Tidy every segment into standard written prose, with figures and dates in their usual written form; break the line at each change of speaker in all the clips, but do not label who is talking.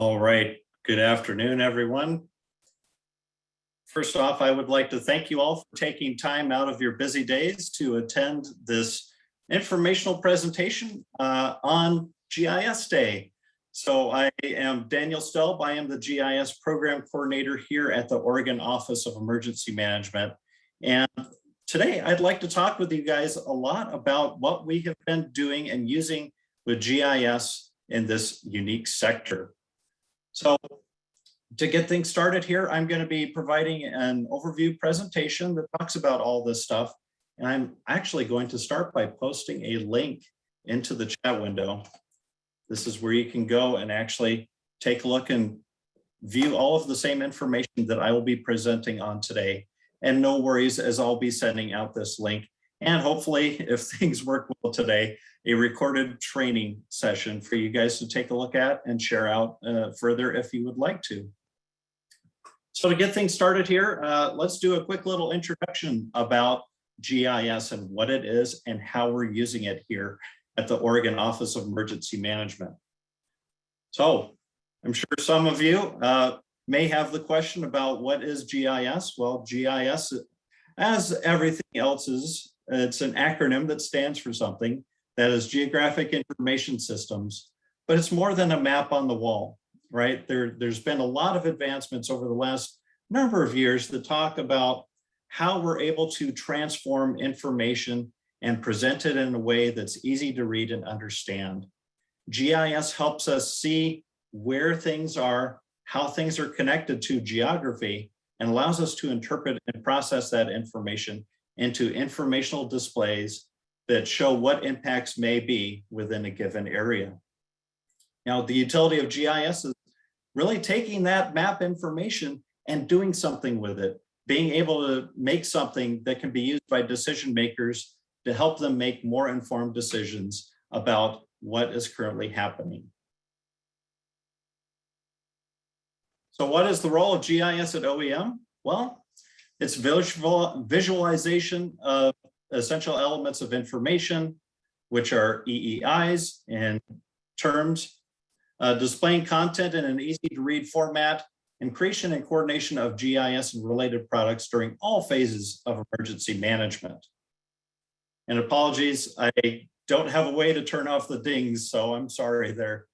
All right, good afternoon, everyone. First off, I would like to thank you all for taking time out of your busy days to attend this informational presentation on GIS Day. So I am Daniel Stelb. I am the GIS Program Coordinator here at the Oregon Office of Emergency Management. And today I'd like to talk with you guys a lot about what we have been doing and using with GIS in this unique sector. So to get things started here, I'm going to be providing an overview presentation that talks about all this stuff. And I'm actually going to start by posting a link into the chat window. This is where you can go and actually take a look and view all of the same information that I will be presenting on today. And no worries, as I'll be sending out this link. And hopefully, if things work well today, a recorded training session for you guys to take a look at and share out further if you would like to. So to get things started here, let's do a quick little introduction about GIS and what it is and how we're using it here at the Oregon Office of Emergency Management. So I'm sure some of you may have the question about what is GIS? Well, GIS, as everything else is, it's an acronym that stands for something. That is Geographic Information Systems, but it's more than a map on the wall, right? There's been a lot of advancements over the last number of years that talk about how we're able to transform information and present it in a way that's easy to read and understand. GIS helps us see where things are, how things are connected to geography, and allows us to interpret and process that information into informational displays that show what impacts may be within a given area. Now, the utility of GIS is really taking that map information and doing something with it, being able to make something that can be used by decision makers to help them make more informed decisions about what is currently happening. So what is the role of GIS at OEM? Well, it's visualization of essential elements of information, which are EEIs in terms, displaying content in an easy to read format, and creation and coordination of GIS and related products during all phases of emergency management. And apologies, I don't have a way to turn off the dings, so I'm sorry there.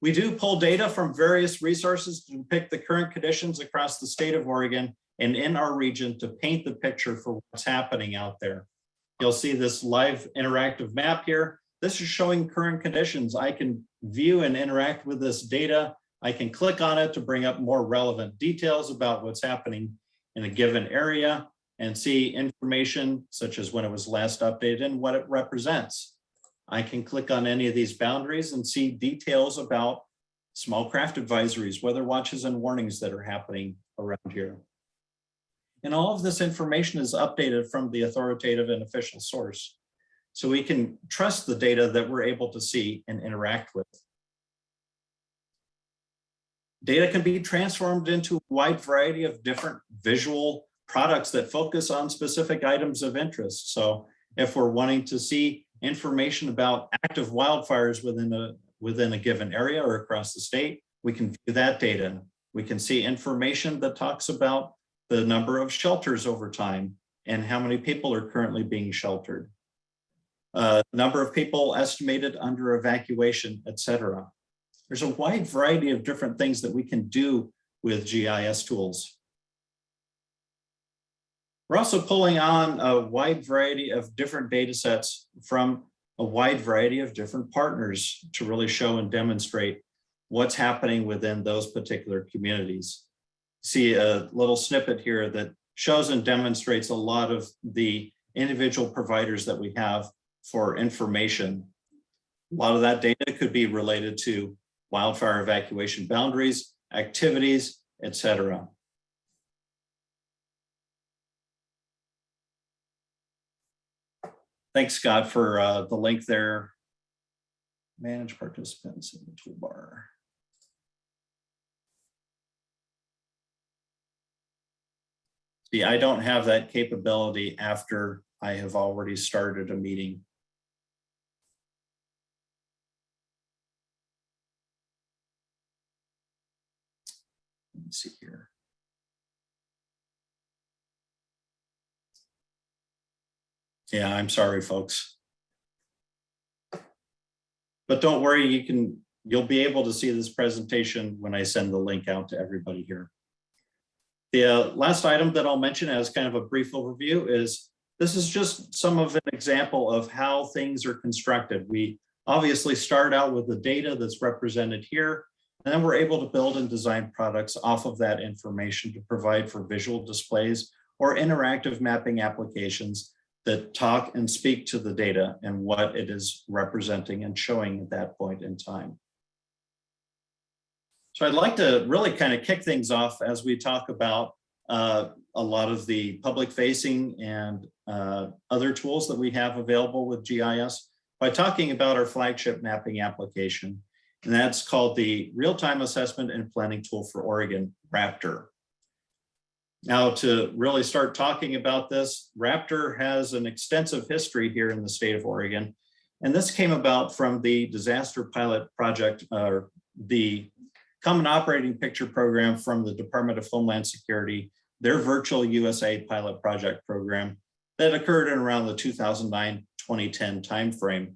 We do pull data from various resources to depict the current conditions across the state of Oregon and in our region to paint the picture for what's happening out there. You'll see this live interactive map here. This is showing current conditions. I can view and interact with this data. I can click on it to bring up more relevant details about what's happening in a given area and see information such as when it was last updated and what it represents. I can click on any of these boundaries and see details about small craft advisories, weather watches and warnings that are happening around here. And all of this information is updated from the authoritative and official source. So we can trust the data that we're able to see and interact with. Data can be transformed into a wide variety of different visual products that focus on specific items of interest. So if we're wanting to see information about active wildfires within a given area or across the state, we can view that data. We can see information that talks about the number of shelters over time and how many people are currently being sheltered. Number of people estimated under evacuation, et cetera. There's a wide variety of different things that we can do with GIS tools. We're also pulling on a wide variety of different data sets from a wide variety of different partners to really show and demonstrate what's happening within those particular communities. See a little snippet here that shows and demonstrates a lot of the individual providers that we have for information. A lot of that data could be related to wildfire evacuation boundaries, activities, et cetera. Thanks, Scott, for the link there. Manage participants in the toolbar. See, I don't have that capability after I have already started a meeting. Let's see here. Yeah, I'm sorry, folks. But don't worry, you'll be able to see this presentation when I send the link out to everybody here. The last item that I'll mention as kind of a brief overview is this is just some of an example of how things are constructed. We obviously start out with the data that's represented here, and then we're able to build and design products off of that information to provide for visual displays or interactive mapping applications that talk and speak to the data and what it is representing and showing at that point in time. So I'd like to really kind of kick things off as we talk about a lot of the public facing and other tools that we have available with GIS by talking about our flagship mapping application. And that's called the Real-Time Assessment and Planning Tool for Oregon, Raptor. Now, to really start talking about this, Raptor has an extensive history here in the state of Oregon. And this came about from the Disaster Pilot Project, or the Common Operating Picture Program from the Department of Homeland Security, their Virtual USA Pilot Project program that occurred in around the 2009-2010 timeframe.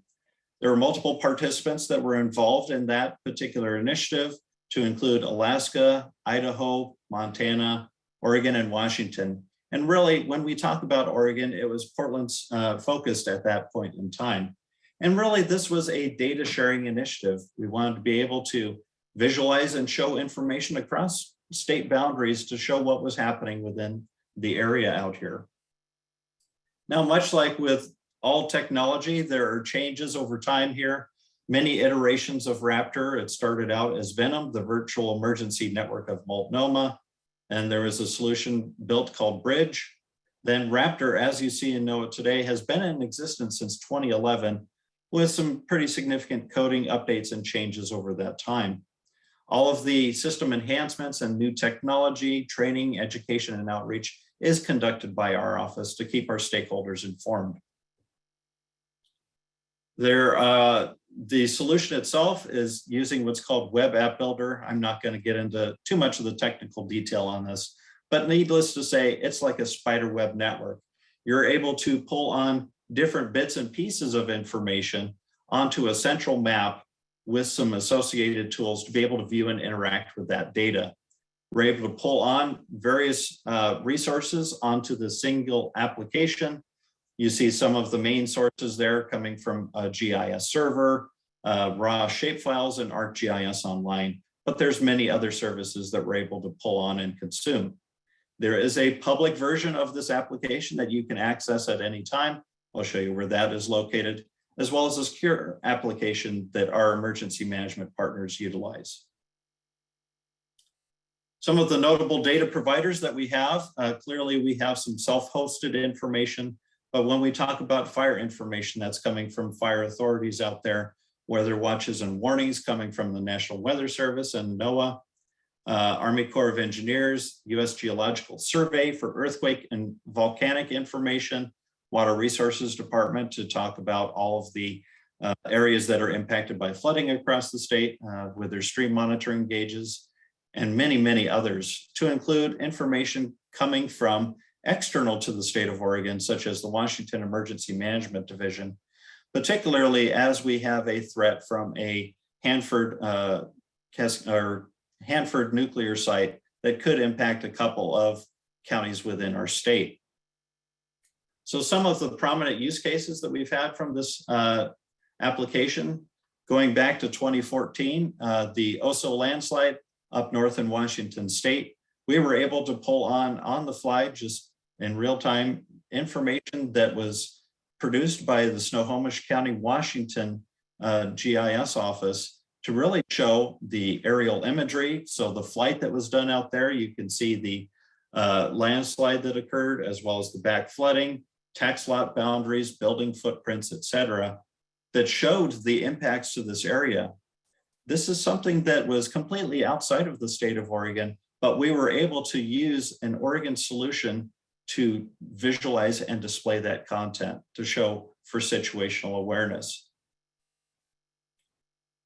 There were multiple participants that were involved in that particular initiative, to include Alaska, Idaho, Montana, Oregon, and Washington. And really, when we talk about Oregon, it was Portland's focused at that point in time. And really, this was a data sharing initiative. We wanted to be able to visualize and show information across state boundaries to show what was happening within the area out here. Now, much like with all technology, there are changes over time here. Many iterations of Raptor. It started out as Venom, the Virtual Emergency Network of Multnomah, and there was a solution built called Bridge. Then Raptor, as you see and know it today, has been in existence since 2011 with some pretty significant coding updates and changes over that time. All of the system enhancements and new technology, training, education, and outreach is conducted by our office to keep our stakeholders informed. The solution itself is using what's called Web App Builder. I'm not going to get into too much of the technical detail on this, but needless to say, it's like a spider web network. You're able to pull on different bits and pieces of information onto a central map with some associated tools to be able to view and interact with that data. We're able to pull on various resources onto the single application. You see some of the main sources there coming from a GIS server, raw shapefiles, and ArcGIS Online, but there's many other services that we're able to pull on and consume. There is a public version of this application that you can access at any time. I'll show you where that is located, as well as a secure application that our emergency management partners utilize. Some of the notable data providers that we have, clearly we have some self-hosted information, but when we talk about fire information, that's coming from fire authorities out there, weather watches and warnings coming from the National Weather Service and NOAA, Army Corps of Engineers, U.S. Geological Survey for earthquake and volcanic information, Water Resources Department to talk about all of the areas that are impacted by flooding across the state with their stream monitoring gauges, and many, many others, to include information coming from external to the state of Oregon, such as the Washington Emergency Management Division, particularly as we have a threat from a Hanford nuclear site that could impact a couple of counties within our state. So some of the prominent use cases that we've had from this application, going back to 2014, the Oso landslide up north in Washington state, we were able to pull on the fly, just in real time, information that was produced by the Snohomish County, Washington GIS office to really show the aerial imagery. So the flight that was done out there, you can see the landslide that occurred, as well as the back flooding, tax lot boundaries, building footprints, et cetera, that showed the impacts to this area. This is something that was completely outside of the state of Oregon, but we were able to use an Oregon solution to visualize and display that content to show for situational awareness.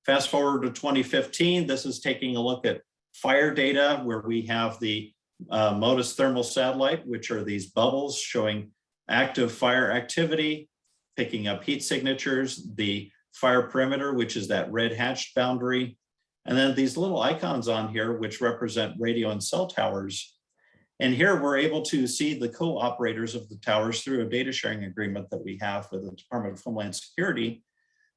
Fast forward to 2015, this is taking a look at fire data where we have the MODIS thermal satellite, which are these bubbles showing active fire activity, picking up heat signatures, the fire perimeter, which is that red hatched boundary, and then these little icons on here, which represent radio and cell towers. And here we're able to see the co-operators of the towers through a data sharing agreement that we have with the Department of Homeland Security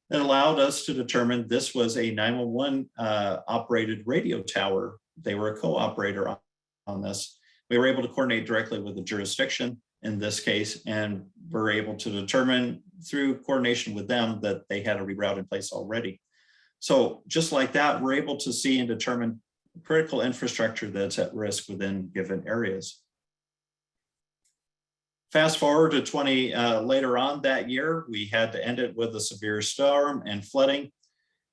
that allowed us to determine this was a 911 operated radio tower. They were a co-operator on this. We were able to coordinate directly with the jurisdiction in this case, and we're able to determine through coordination with them that they had a reroute in place already. So just like that, we're able to see and determine critical infrastructure that's at risk within given areas. Fast forward to later on that year, we had to end it with a severe storm and flooding.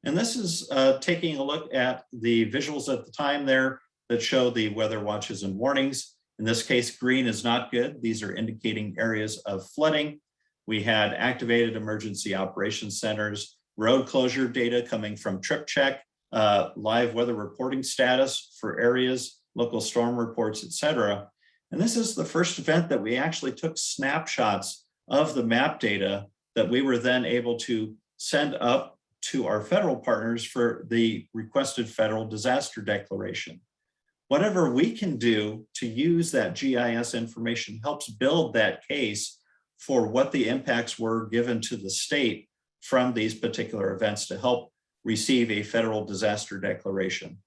And this is taking a look at the visuals at the time there that show the weather watches and warnings. In this case, green is not good. These are indicating areas of flooding. We had activated emergency operations centers, road closure data coming from Trip Check, live weather reporting status for areas, local storm reports, et cetera. And this is the first event that we actually took snapshots of the map data that we were then able to send up to our federal partners for the requested federal disaster declaration. Whatever we can do to use that GIS information helps build that case for what the impacts were given to the state from these particular events to help receive a federal disaster declaration.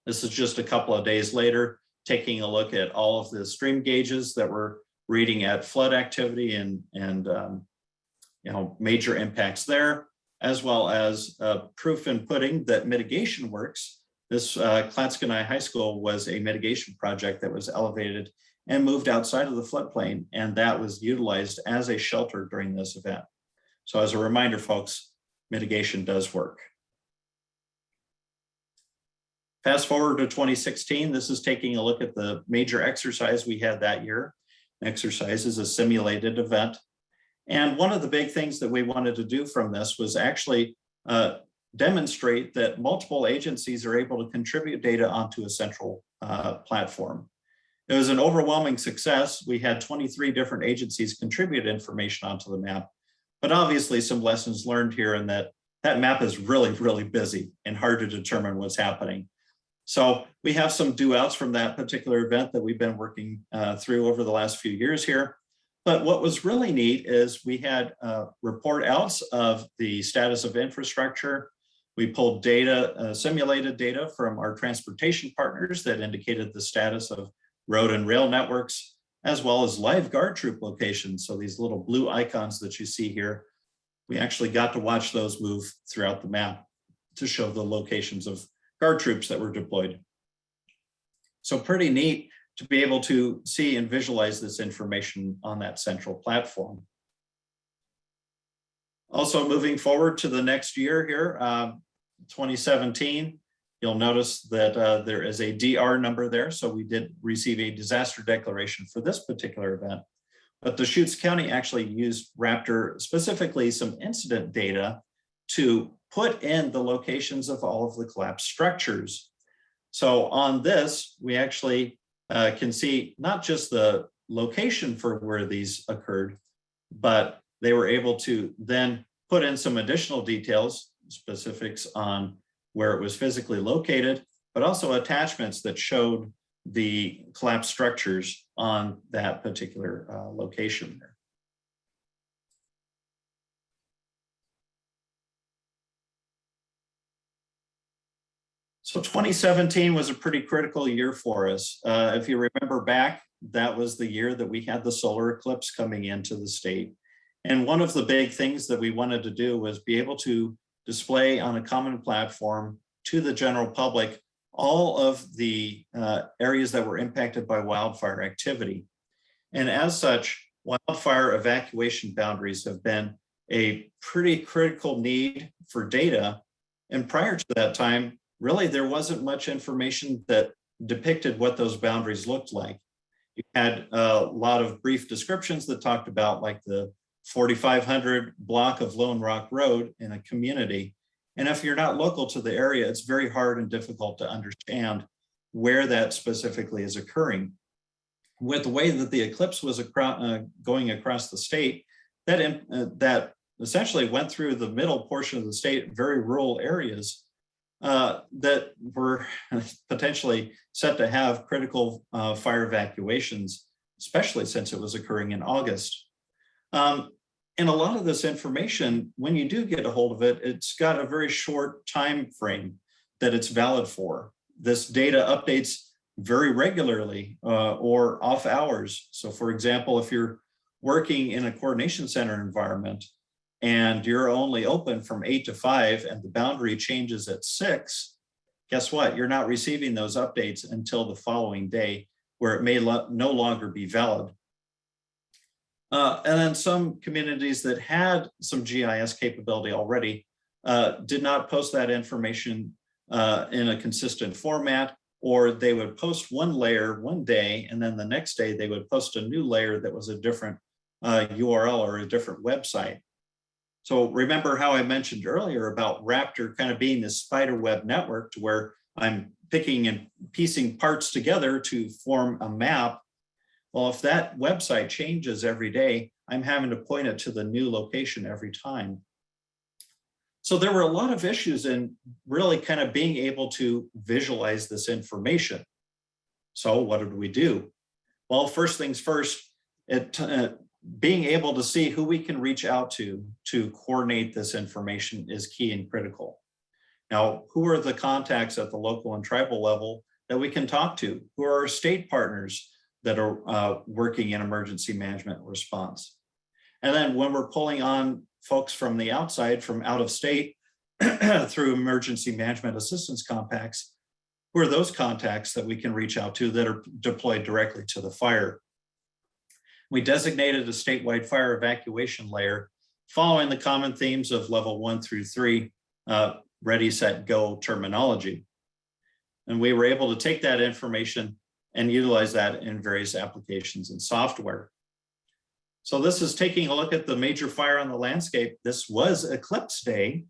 This is just a couple of days later, taking a look at all of the stream gauges that were reading at flood activity and major impacts there, as well as proof in pudding that mitigation works. This Clatskanie High School was a mitigation project that was elevated and moved outside of the floodplain, and that was utilized as a shelter during this event. So as a reminder, folks, mitigation does work. Fast forward to 2016, this is taking a look at the major exercise we had that year. Exercise is a simulated event. And one of the big things that we wanted to do from this was actually demonstrate that multiple agencies are able to contribute data onto a central platform. It was an overwhelming success. We had 23 different agencies contribute information onto the map, but obviously some lessons learned here in that map is really, really busy and hard to determine what's happening. So we have some do-outs from that particular event that we've been working through over the last few years here. But what was really neat is we had report outs of the status of infrastructure. We pulled data, simulated data from our transportation partners that indicated the status of road and rail networks, as well as live guard troop locations. So these little blue icons that you see here, we actually got to watch those move throughout the map to show the locations of guard troops that were deployed. So pretty neat to be able to see and visualize this information on that central platform. Also moving forward to the next year here, 2017, you'll notice that there is a DR number there. So we did receive a disaster declaration for this particular event. But Deschutes County actually used Raptor, specifically some incident data, to put in the locations of all of the collapsed structures. So on this, we actually can see not just the location for where these occurred, but they were able to then put in some additional details, specifics on where it was physically located, but also attachments that showed the collapsed structures on that particular location there. So 2017 was a pretty critical year for us. If you remember back, that was the year that we had the solar eclipse coming into the state. And one of the big things that we wanted to do was be able to display on a common platform to the general public all of the areas that were impacted by wildfire activity. And as such, wildfire evacuation boundaries have been a pretty critical need for data. And prior to that time, really, there wasn't much information that depicted what those boundaries looked like. You had a lot of brief descriptions that talked about like the 4,500 block of Lone Rock Road in a community. And if you're not local to the area, it's very hard and difficult to understand where that specifically is occurring. With the way that the eclipse was going across the state, that essentially went through the middle portion of the state, very rural areas that were potentially set to have critical fire evacuations, especially since it was occurring in August. And a lot of this information, when you do get a hold of it, it's got a very short time frame that it's valid for. This data updates very regularly or off hours. So for example, if you're working in a coordination center environment and you're only open from 8 to 5 and the boundary changes at 6, guess what? You're not receiving those updates until the following day, where it may no longer be valid. And then some communities that had some GIS capability already did not post that information in a consistent format, or they would post one layer one day, and then the next day they would post a new layer that was a different URL or a different website. So remember how I mentioned earlier about Raptor kind of being this spider web network, to where I'm picking and piecing parts together to form a map. Well, if that website changes every day, I'm having to point it to the new location every time. So there were a lot of issues in really kind of being able to visualize this information. So what did we do? Well, first things first, being able to see who we can reach out to coordinate this information is key and critical. Now, who are the contacts at the local and tribal level that we can talk to? Who are our state partners that are working in emergency management response? And then when we're pulling on folks from the outside, from out of state, through emergency management assistance compacts, who are those contacts that we can reach out to that are deployed directly to the fire? We designated a statewide fire evacuation layer following the common themes of level 1 through 3, ready, set, go terminology. And we were able to take that information and utilize that in various applications and software. So this is taking a look at the major fire on the landscape. This was Eclipse Day.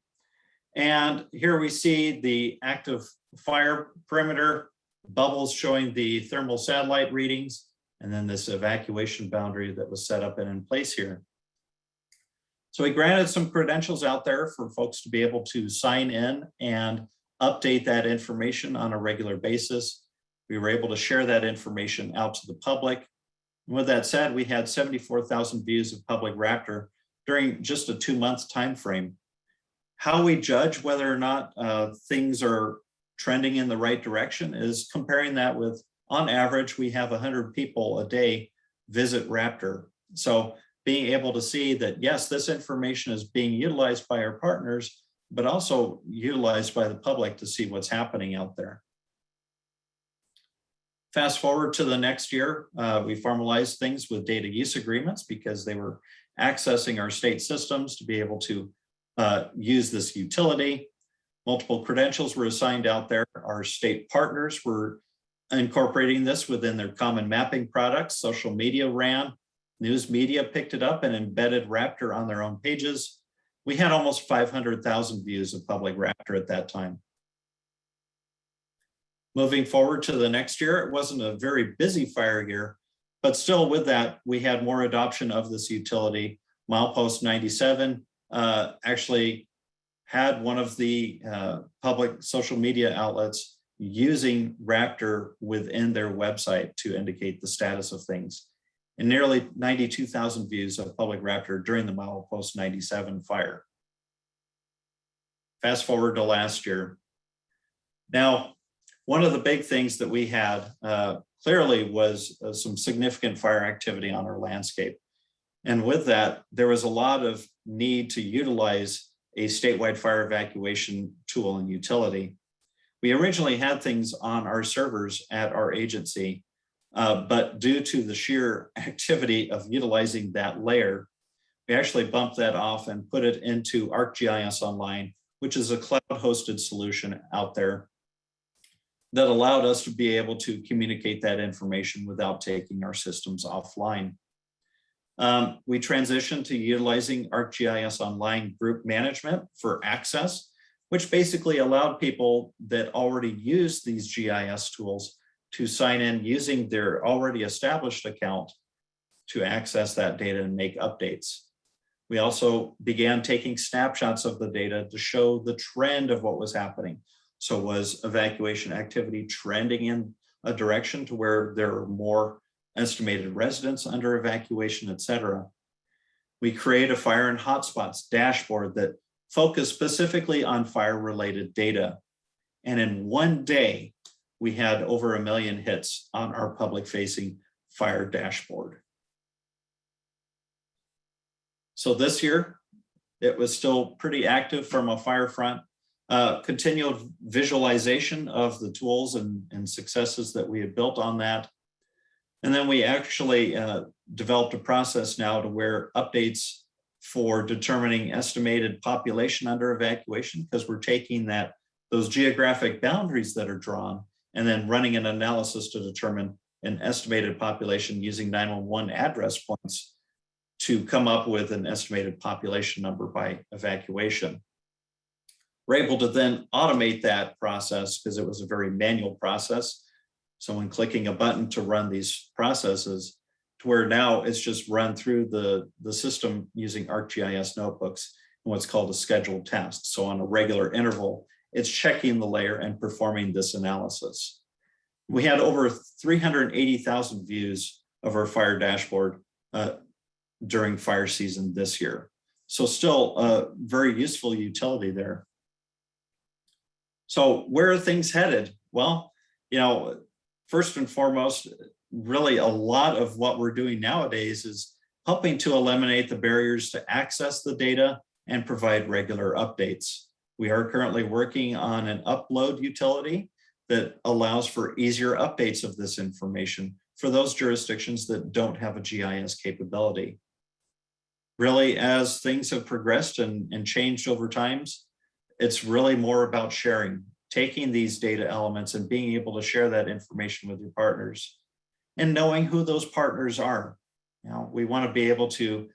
And here we see the active fire perimeter, bubbles showing the thermal satellite readings, and then this evacuation boundary that was set up and in place here. So we granted some credentials out there for folks to be able to sign in and update that information on a regular basis. We were able to share that information out to the public. And with that said, we had 74,000 views of Public Raptor during just a 2-month time frame. How we judge whether or not things are trending in the right direction is comparing that with, on average, we have 100 people a day visit Raptor. So being able to see that, yes, this information is being utilized by our partners, but also utilized by the public to see what's happening out there. Fast forward to the next year, we formalized things with data use agreements because they were accessing our state systems to be able to use this utility. Multiple credentials were assigned out there. Our state partners were incorporating this within their common mapping products. Social media ran, news media picked it up and embedded Raptor on their own pages. We had almost 500,000 views of Public Raptor at that time. Moving forward to the next year, it wasn't a very busy fire year, but still with that, we had more adoption of this utility. Milepost 97 actually had one of the public social media outlets using Raptor within their website to indicate the status of things. And nearly 92,000 views of Public Raptor during the Milepost 97 fire. Fast forward to last year. Now, one of the big things that we had clearly was some significant fire activity on our landscape. And with that, there was a lot of need to utilize a statewide fire evacuation tool and utility. We originally had things on our servers at our agency, but due to the sheer activity of utilizing that layer, we actually bumped that off and put it into ArcGIS Online, which is a cloud-hosted solution out there that allowed us to be able to communicate that information without taking our systems offline. We transitioned to utilizing ArcGIS Online group management for access. which basically allowed people that already use these GIS tools to sign in using their already established account to access that data and make updates. We also began taking snapshots of the data to show the trend of what was happening. So was evacuation activity trending in a direction to where there are more estimated residents under evacuation, et cetera. We create a fire and hotspots dashboard that focused specifically on fire-related data. And in one day, we had over 1 million hits on our public-facing fire dashboard. So this year, it was still pretty active from a fire front. Continued visualization of the tools and successes that we had built on that. And then we actually developed a process now to where updates for determining estimated population under evacuation, because we're taking those geographic boundaries that are drawn and then running an analysis to determine an estimated population using 911 address points to come up with an estimated population number by evacuation. We're able to then automate that process because it was a very manual process. Someone clicking a button to run these processes, to where now it's just run through the system using ArcGIS notebooks and what's called a scheduled task. So on a regular interval, it's checking the layer and performing this analysis. We had over 380,000 views of our fire dashboard during fire season this year. So still a very useful utility there. So where are things headed? Well, first and foremost, really a lot of what we're doing nowadays is helping to eliminate the barriers to access the data and provide regular updates. We are currently working on an upload utility that allows for easier updates of this information for those jurisdictions that don't have a GIS capability. Really, as things have progressed and changed over times, it's really more about sharing, taking these data elements and being able to share that information with your partners and knowing who those partners are. We want to be able to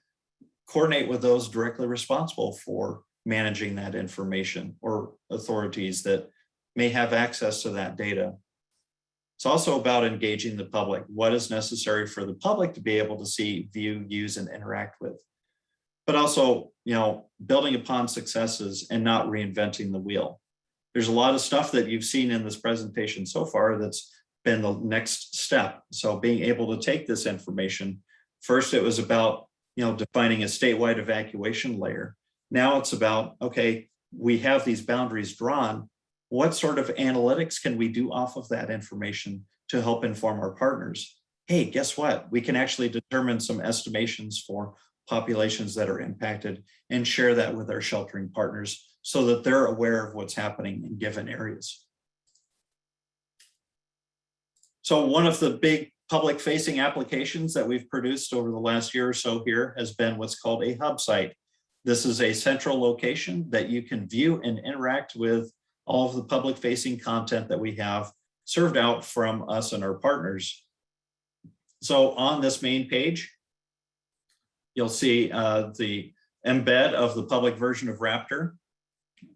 coordinate with those directly responsible for managing that information or authorities that may have access to that data. It's also about engaging the public. What is necessary for the public to be able to see, view, use, and interact with? But also, building upon successes and not reinventing the wheel. There's a lot of stuff that you've seen in this presentation so far that's been the next step. So being able to take this information, first it was about, defining a statewide evacuation layer. Now it's about, okay, we have these boundaries drawn. What sort of analytics can we do off of that information to help inform our partners? Hey, guess what? We can actually determine some estimations for populations that are impacted and share that with our sheltering partners so that they're aware of what's happening in given areas. So one of the big public-facing applications that we've produced over the last year or so here has been what's called a hub site. This is a central location that you can view and interact with all of the public-facing content that we have served out from us and our partners. So on this main page, you'll see the embed of the public version of Raptor.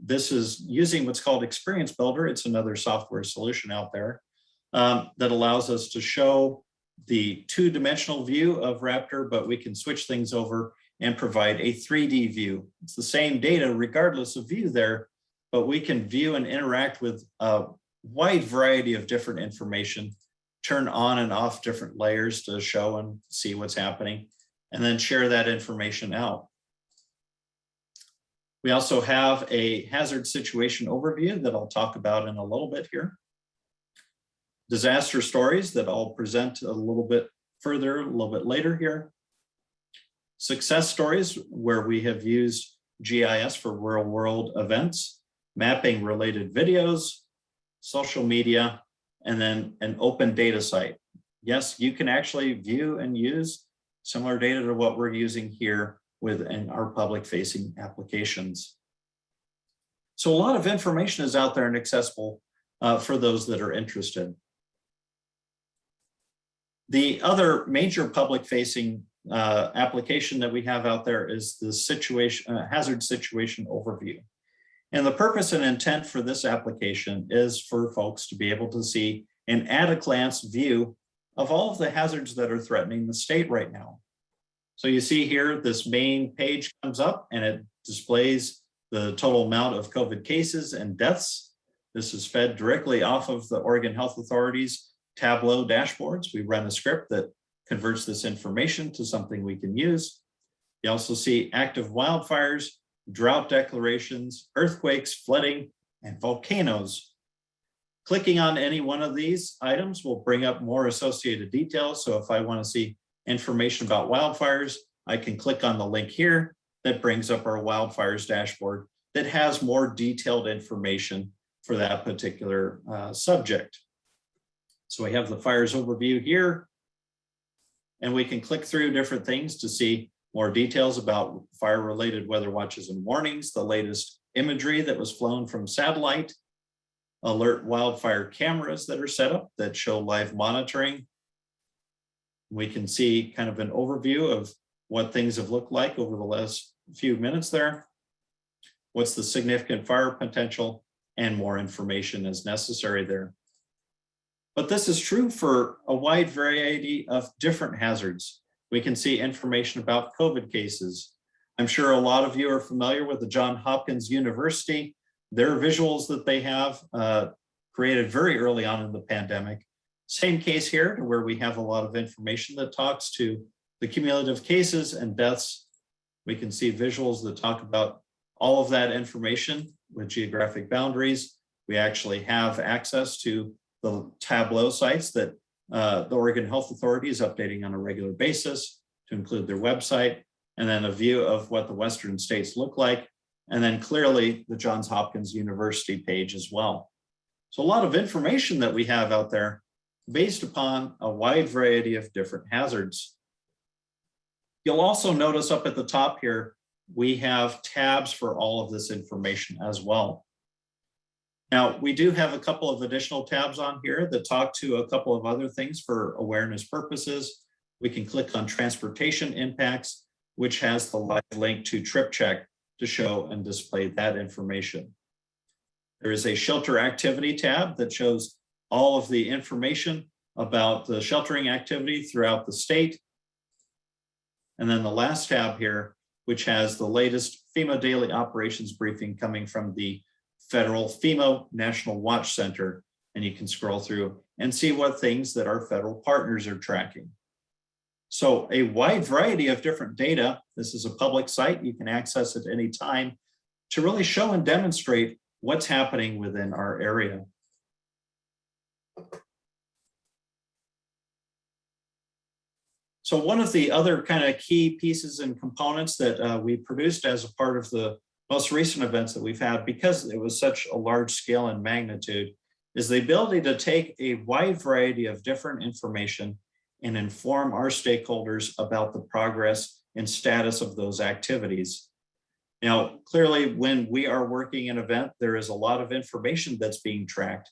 This is using what's called Experience Builder. It's another software solution out there that allows us to show the two-dimensional view of Raptor, but we can switch things over and provide a 3D view. It's the same data regardless of view there, but we can view and interact with a wide variety of different information, turn on and off different layers to show and see what's happening, and then share that information out. We also have a hazard situation overview that I'll talk about in a little bit here. Disaster stories that I'll present a little bit further, a little bit later here. Success stories where we have used GIS for real-world events, mapping related videos, social media, and then an open data site. Yes, you can actually view and use similar data to what we're using here within our public-facing applications. So a lot of information is out there and accessible for those that are interested. The other major public-facing application that we have out there is the hazard situation overview. And the purpose and intent for this application is for folks to be able to see an at-a-glance view of all of the hazards that are threatening the state right now. So you see here, this main page comes up and it displays the total amount of COVID cases and deaths. This is fed directly off of the Oregon Health Authority's Tableau dashboards. We run a script that converts this information to something we can use. You also see active wildfires, drought declarations, earthquakes, flooding, and volcanoes. Clicking on any one of these items will bring up more associated details. So if I want to see information about wildfires, I can click on the link here that brings up our wildfires dashboard that has more detailed information for that particular subject. So we have the fires overview here, and we can click through different things to see more details about fire-related weather watches and warnings, the latest imagery that was flown from satellite, alert wildfire cameras that are set up that show live monitoring. We can see kind of an overview of what things have looked like over the last few minutes there. What's the significant fire potential, and more information as necessary there. But this is true for a wide variety of different hazards. We can see information about COVID cases. I'm sure a lot of you are familiar with the Johns Hopkins University. Their visuals that they have created very early on in the pandemic. Same case here, to where we have a lot of information that talks to the cumulative cases and deaths. We can see visuals that talk about all of that information with geographic boundaries. We actually have access to the Tableau sites that the Oregon Health Authority is updating on a regular basis to include their website, and then a view of what the Western states look like, and then clearly the Johns Hopkins University page as well. So a lot of information that we have out there based upon a wide variety of different hazards. You'll also notice up at the top here, we have tabs for all of this information as well. Now, we do have a couple of additional tabs on here that talk to a couple of other things for awareness purposes. We can click on transportation impacts, which has the live link to Trip Check to show and display that information. There is a shelter activity tab that shows all of the information about the sheltering activity throughout the state. And then the last tab here, which has the latest FEMA daily operations briefing coming from the Federal FEMA National Watch Center. And you can scroll through and see what things that our federal partners are tracking. So a wide variety of different data. This is a public site. You can access it any time to really show and demonstrate what's happening within our area. So one of the other kind of key pieces and components that we produced as a part of the most recent events that we've had, because it was such a large scale and magnitude, is the ability to take a wide variety of different information and inform our stakeholders about the progress and status of those activities. Now, clearly, when we are working an event, there is a lot of information that's being tracked.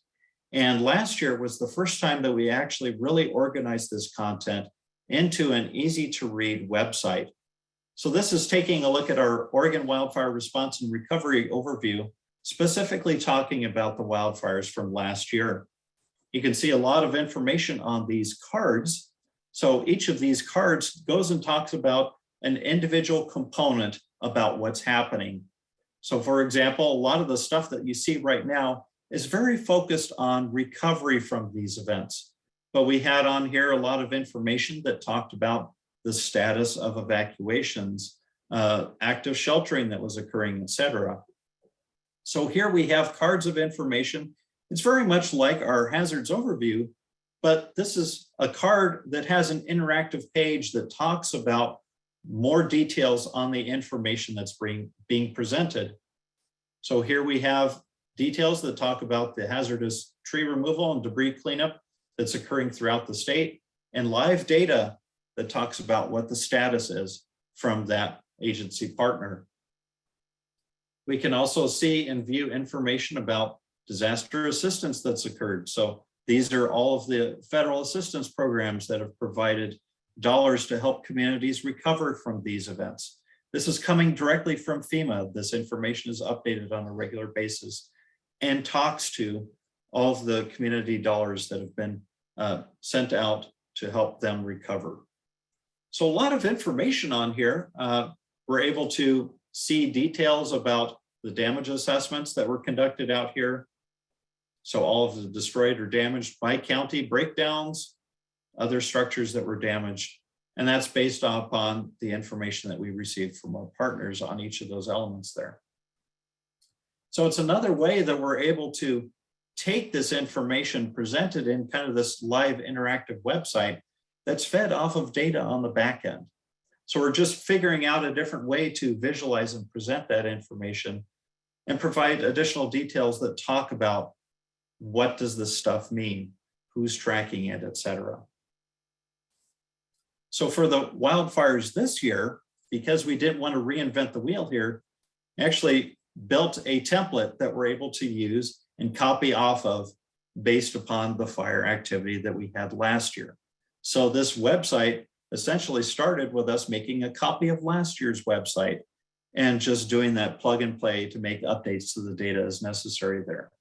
And last year was the first time that we actually really organized this content into an easy to read website. So this is taking a look at our Oregon Wildfire Response and Recovery Overview, specifically talking about the wildfires from last year. You can see a lot of information on these cards. So each of these cards goes and talks about an individual component about what's happening. So for example, a lot of the stuff that you see right now is very focused on recovery from these events. But we had on here a lot of information that talked about the status of evacuations, active sheltering that was occurring, et cetera. So here we have cards of information. It's very much like our hazards overview, but this is a card that has an interactive page that talks about more details on the information that's being presented. So here we have details that talk about the hazardous tree removal and debris cleanup that's occurring throughout the state, and live data that talks about what the status is from that agency partner. We can also see and view information about disaster assistance that's occurred. So these are all of the federal assistance programs that have provided dollars to help communities recover from these events. This is coming directly from FEMA. This information is updated on a regular basis and talks to all of the community dollars that have been sent out to help them recover. So a lot of information on here. We're able to see details about the damage assessments that were conducted out here. So all of the destroyed or damaged by county breakdowns, other structures that were damaged, and that's based upon the information that we received from our partners on each of those elements there. So it's another way that we're able to take this information presented in kind of this live interactive website that's fed off of data on the back end. So we're just figuring out a different way to visualize and present that information and provide additional details that talk about what does this stuff mean, who's tracking it, et cetera. So for the wildfires this year, because we didn't want to reinvent the wheel here, actually built a template that we're able to use and copy off of based upon the fire activity that we had last year. So this website essentially started with us making a copy of last year's website and just doing that plug and play to make updates to the data as necessary there.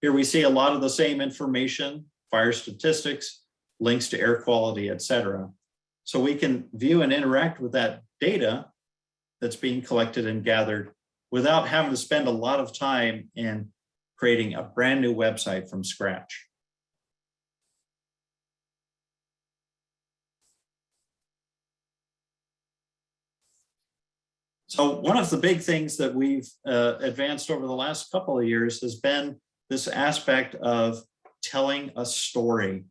Here we see a lot of the same information, fire statistics, links to air quality, et cetera. So we can view and interact with that data that's being collected and gathered without having to spend a lot of time in creating a brand new website from scratch. So one of the big things that we've advanced over the last couple of years has been this aspect of telling a story.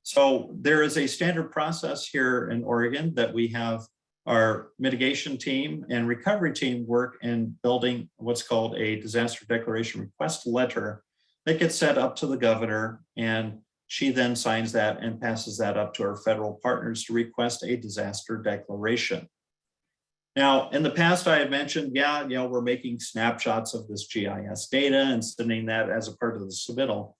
So there is a standard process here in Oregon that we have our mitigation team and recovery team work in building what's called a disaster declaration request letter that gets sent up to the governor, and she then signs that and passes that up to our federal partners to request a disaster declaration. Now, in the past, I had mentioned, we're making snapshots of this GIS data and sending that as a part of the submittal.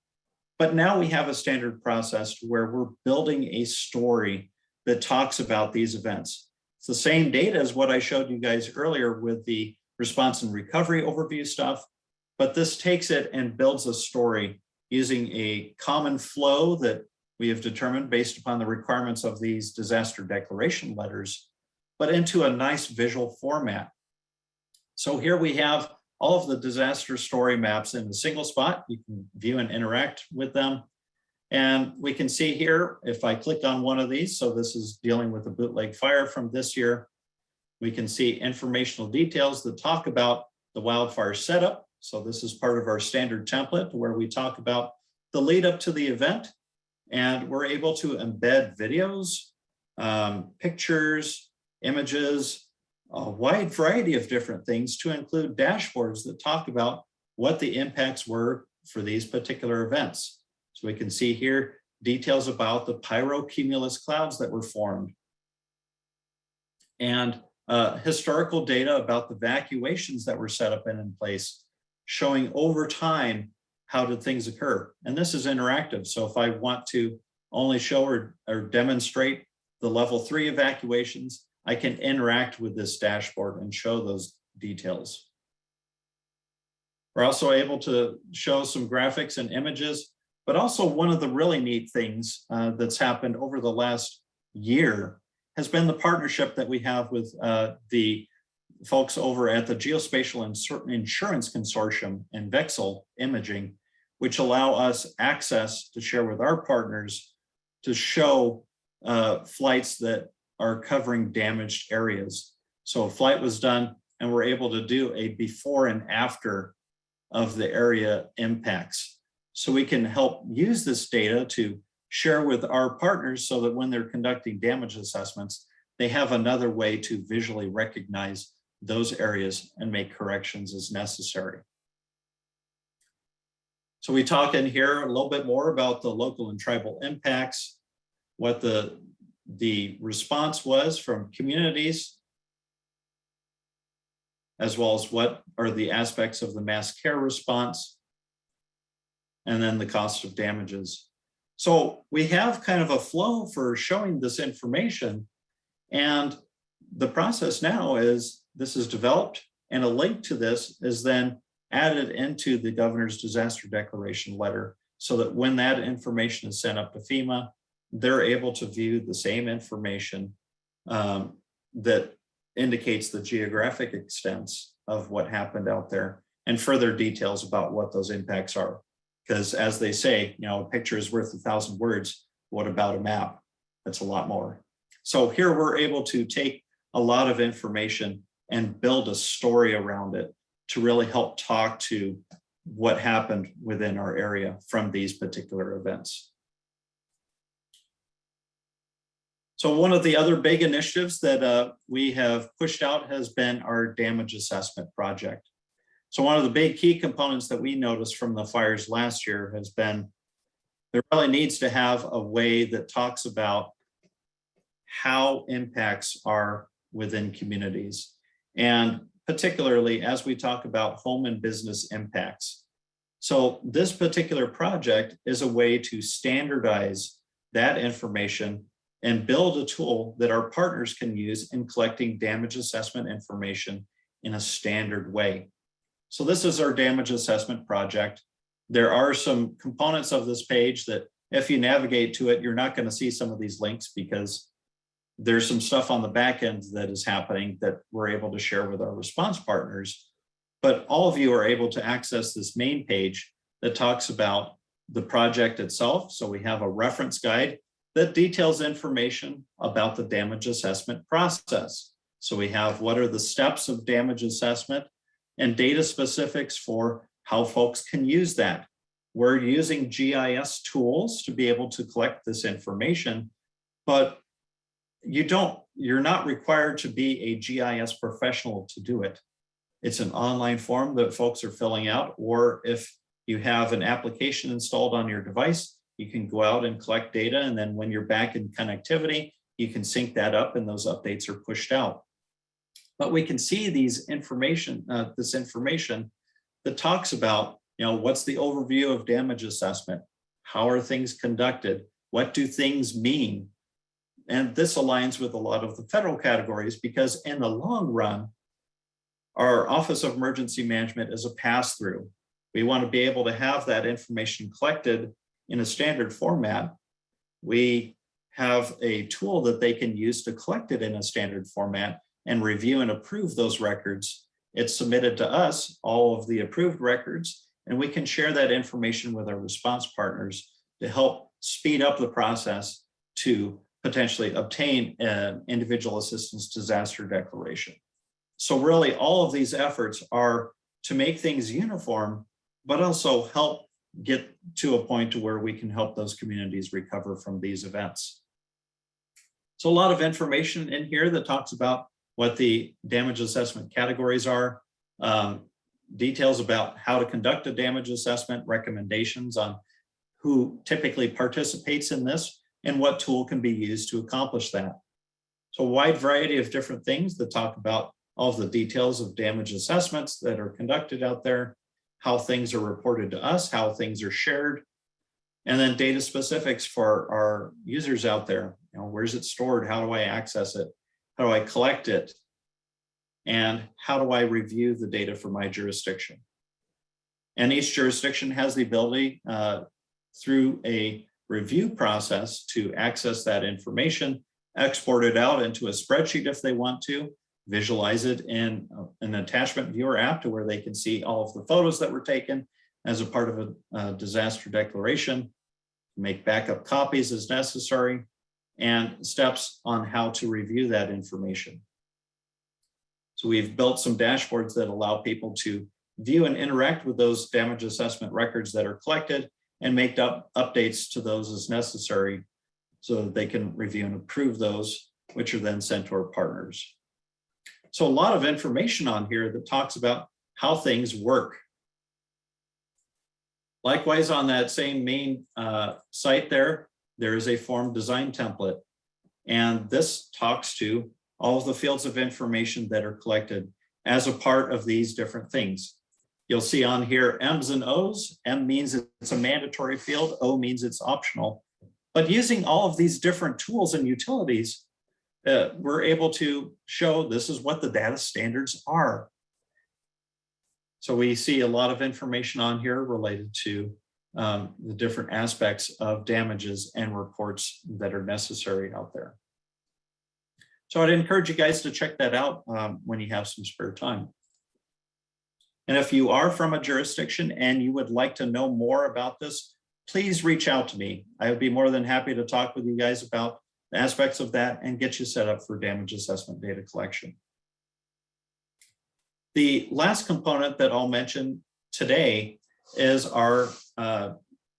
But now we have a standard process where we're building a story that talks about these events. It's the same data as what I showed you guys earlier with the response and recovery overview stuff, but this takes it and builds a story using a common flow that we have determined based upon the requirements of these disaster declaration letters, but into a nice visual format. So here we have all of the disaster story maps in a single spot. You can view and interact with them. And we can see here, if I click on one of these, so this is dealing with the bootleg fire from this year, we can see informational details that talk about the wildfire setup. So this is part of our standard template where we talk about the lead up to the event, and we're able to embed videos, pictures, images, a wide variety of different things to include dashboards that talk about what the impacts were for these particular events. So we can see here details about the pyrocumulus clouds that were formed and historical data about the evacuations that were set up and in place, showing over time how did things occur. And this is interactive. So if I want to only show or demonstrate the level 3 evacuations, I can interact with this dashboard and show those details. We're also able to show some graphics and images, but also one of the really neat things that's happened over the last year has been the partnership that we have with the folks over at the Geospatial Insurance Consortium and Vexel Imaging, which allow us access to share with our partners to show flights that are covering damaged areas. So a flight was done and we're able to do a before and after of the area impacts. So we can help use this data to share with our partners so that when they're conducting damage assessments, they have another way to visually recognize those areas and make corrections as necessary. So we talk in here a little bit more about the local and tribal impacts, what the response was from communities, as well as what are the aspects of the mass care response, and then the cost of damages. So we have kind of a flow for showing this information, and the process now is this is developed, and a link to this is then added into the governor's disaster declaration letter, so that when that information is sent up to FEMA, they're able to view the same information that indicates the geographic extents of what happened out there and further details about what those impacts are. Because as they say, you know, a picture is worth 1,000 words. What about a map? That's a lot more. So here we're able to take a lot of information and build a story around it to really help talk to what happened within our area from these particular events. So one of the other big initiatives that we have pushed out has been our damage assessment project. So one of the big key components that we noticed from the fires last year has been there really needs to have a way that talks about how impacts are within communities. And particularly as we talk about home and business impacts. So this particular project is a way to standardize that information and build a tool that our partners can use in collecting damage assessment information in a standard way. So this is our damage assessment project. There are some components of this page that if you navigate to it, you're not going to see some of these links because there's some stuff on the back end that is happening that we're able to share with our response partners. But all of you are able to access this main page that talks about the project itself. So we have a reference guide that details information about the damage assessment process. So we have what are the steps of damage assessment and data specifics for how folks can use that. We're using GIS tools to be able to collect this information, but you're not required to be a GIS professional to do it. It's an online form that folks are filling out, or if you have an application installed on your device, you can go out and collect data, and then when you're back in connectivity, you can sync that up and those updates are pushed out. But we can see this information that talks about, you know, what's the overview of damage assessment? How are things conducted? What do things mean? And this aligns with a lot of the federal categories because in the long run, our Office of Emergency Management is a pass-through. We want to be able to have that information collected in a standard format. We have a tool that they can use to collect it in a standard format and review and approve those records. It's submitted to us, all of the approved records, and we can share that information with our response partners to help speed up the process to potentially obtain an individual assistance disaster declaration. So really all of these efforts are to make things uniform, but also help get to a point to where we can help those communities recover from these events. So a lot of information in here that talks about what the damage assessment categories are, details about how to conduct a damage assessment, recommendations on who typically participates in this, and what tool can be used to accomplish that. So a wide variety of different things that talk about all of the details of damage assessments that are conducted out there, how things are reported to us, how things are shared, and then data specifics for our users out there. You know, where's it stored? How do I access it? How do I collect it? And how do I review the data for my jurisdiction? And each jurisdiction has the ability through a review process to access that information, export it out into a spreadsheet if they want to, visualize it in an attachment viewer app to where they can see all of the photos that were taken as a part of a disaster declaration, make backup copies as necessary, and steps on how to review that information. So we've built some dashboards that allow people to view and interact with those damage assessment records that are collected and make updates to those as necessary so that they can review and approve those, which are then sent to our partners. So a lot of information on here that talks about how things work. Likewise, on that same main site there is a form design template. And this talks to all of the fields of information that are collected as a part of these different things. You'll see on here M's and O's. M means it's a mandatory field, O means it's optional. But using all of these different tools and utilities, we're able to show this is what the data standards are. So we see a lot of information on here related to the different aspects of damages and reports that are necessary out there. So I'd encourage you guys to check that out when you have some spare time. And if you are from a jurisdiction and you would like to know more about this, please reach out to me. I would be more than happy to talk with you guys about the aspects of that and get you set up for damage assessment data collection. The last component that I'll mention today is our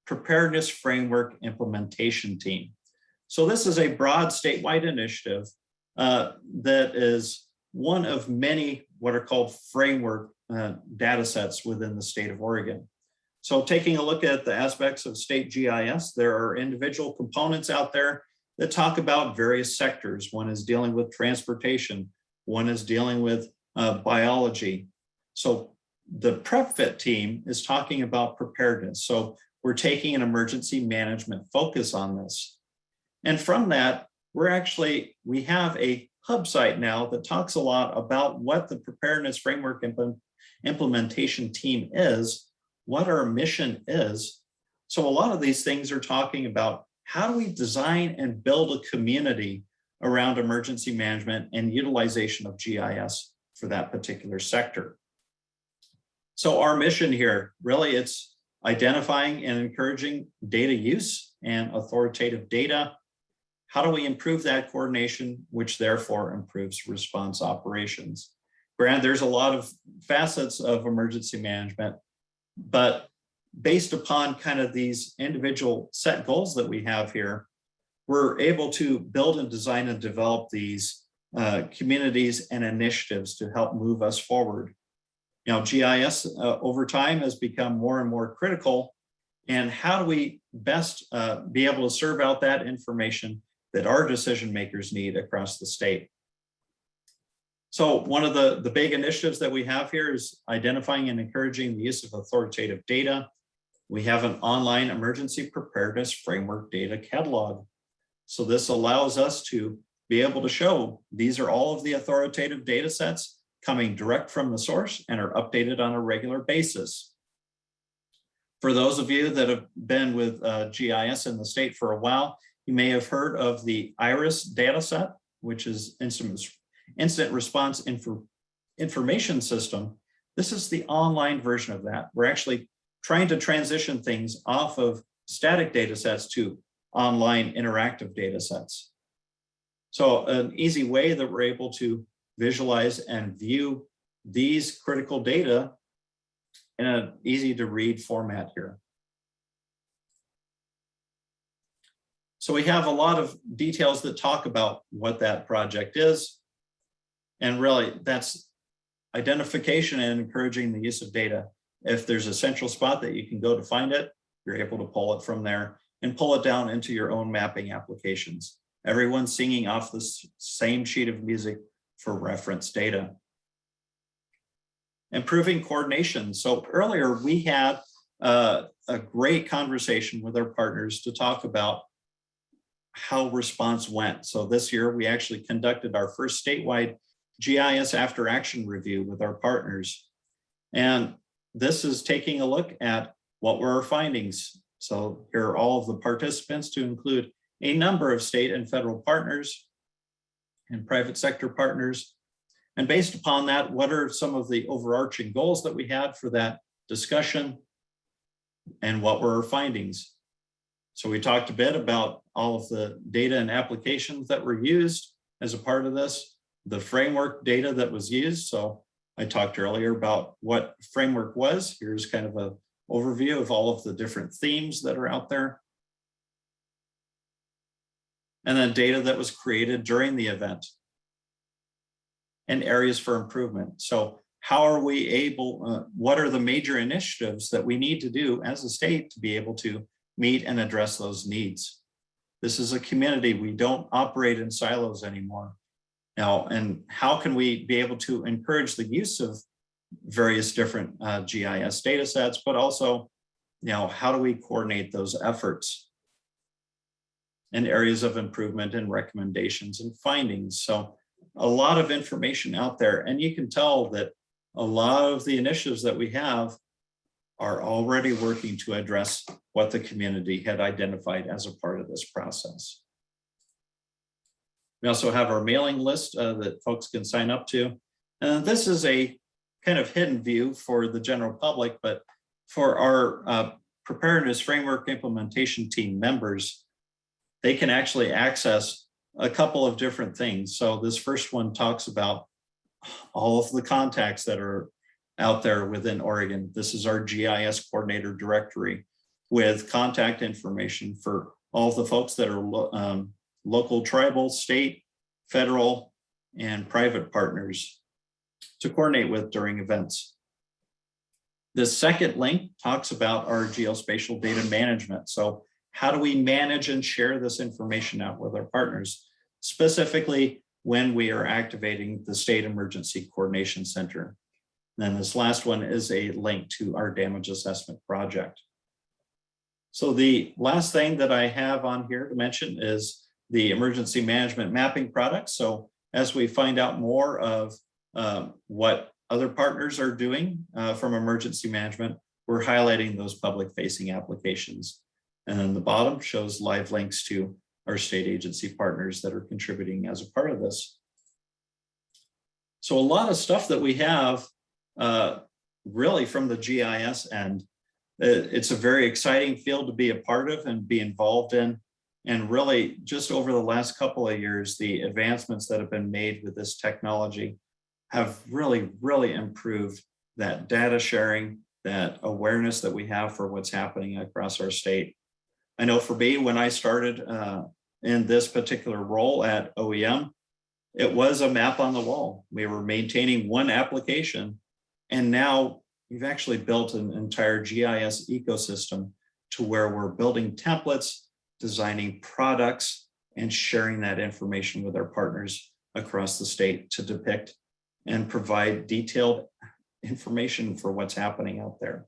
Preparedness Framework Implementation Team. So this is a broad statewide initiative that is one of many what are called framework data sets within the state of Oregon. So taking a look at the aspects of state GIS, there are individual components out there that talk about various sectors. One is dealing with transportation, one is dealing with biology. So the PrepFit team is talking about preparedness. So we're taking an emergency management focus on this. And from that, we have a hub site now that talks a lot about what the Preparedness Framework Implementation Team is, what our mission is. So a lot of these things are talking about how do we design and build a community around emergency management and utilization of GIS for that particular sector. So our mission here, really, it's identifying and encouraging data use and authoritative data. How do we improve that coordination, which therefore improves response operations? Granted, there's a lot of facets of emergency management, but based upon kind of these individual set goals that we have here, we're able to build and design and develop these communities and initiatives to help move us forward. You know, GIS over time has become more and more critical. And how do we best be able to serve out that information that our decision makers need across the state? So one of the big initiatives that we have here is identifying and encouraging the use of authoritative data. We have an online emergency preparedness framework data catalog. So this allows us to be able to show these are all of the authoritative data sets coming direct from the source and are updated on a regular basis. For those of you that have been with GIS in the state for a while, you may have heard of the IRIS data set, which is Instant Response Information System. This is the online version of that. We're actually trying to transition things off of static data sets to online interactive data sets. So an easy way that we're able to visualize and view these critical data in an easy to read format here. So we have a lot of details that talk about what that project is. And really that's identification and encouraging the use of data. If there's a central spot that you can go to find it, you're able to pull it from there and pull it down into your own mapping applications. Everyone's singing off the same sheet of music for reference data. Improving coordination. So earlier we had a great conversation with our partners to talk about how response went. So this year we actually conducted our first statewide GIS after action review with our partners. And this is taking a look at what were our findings. So here are all of the participants, to include a number of state and federal partners and private sector partners. And based upon that, what are some of the overarching goals that we had for that discussion, and what were our findings? So we talked a bit about all of the data and applications that were used as a part of this, the framework data that was used. So I talked earlier about what framework was. Here's kind of an overview of all of the different themes that are out there. And then data that was created during the event and areas for improvement. So how are we able, what are the major initiatives that we need to do as a state to be able to meet and address those needs? This is a community. We don't operate in silos anymore. Now, and how can we be able to encourage the use of various different GIS data sets, but also, how do we coordinate those efforts? and areas of improvement and recommendations and findings. So a lot of information out there, and you can tell that a lot of the initiatives that we have are already working to address what the community had identified as a part of this process. We also have our mailing list that folks can sign up to. This is a kind of hidden view for the general public, but for our preparedness framework implementation team members, they can actually access a couple of different things. So this first one talks about all of the contacts that are out there within Oregon. This is our GIS coordinator directory with contact information for all of the folks that are local, tribal, state, federal, and private partners to coordinate with during events. The second link talks about our geospatial data management. So how do we manage and share this information out with our partners, specifically when we are activating the State Emergency Coordination Center? And then this last one is a link to our damage assessment project. So the last thing that I have on here to mention is the emergency management mapping product. So as we find out more of what other partners are doing from emergency management, we're highlighting those public facing applications. And then the bottom shows live links to our state agency partners that are contributing as a part of this. So a lot of stuff that we have really from the GIS end. It's a very exciting field to be a part of and be involved in. And really just over the last couple of years, the advancements that have been made with this technology have really, really improved that data sharing, that awareness that we have for what's happening across our state. I know for me, when I started in this particular role at OEM, it was a map on the wall. We were maintaining one application, and now we've actually built an entire GIS ecosystem to where we're building templates, designing products, and sharing that information with our partners across the state to depict and provide detailed information for what's happening out there.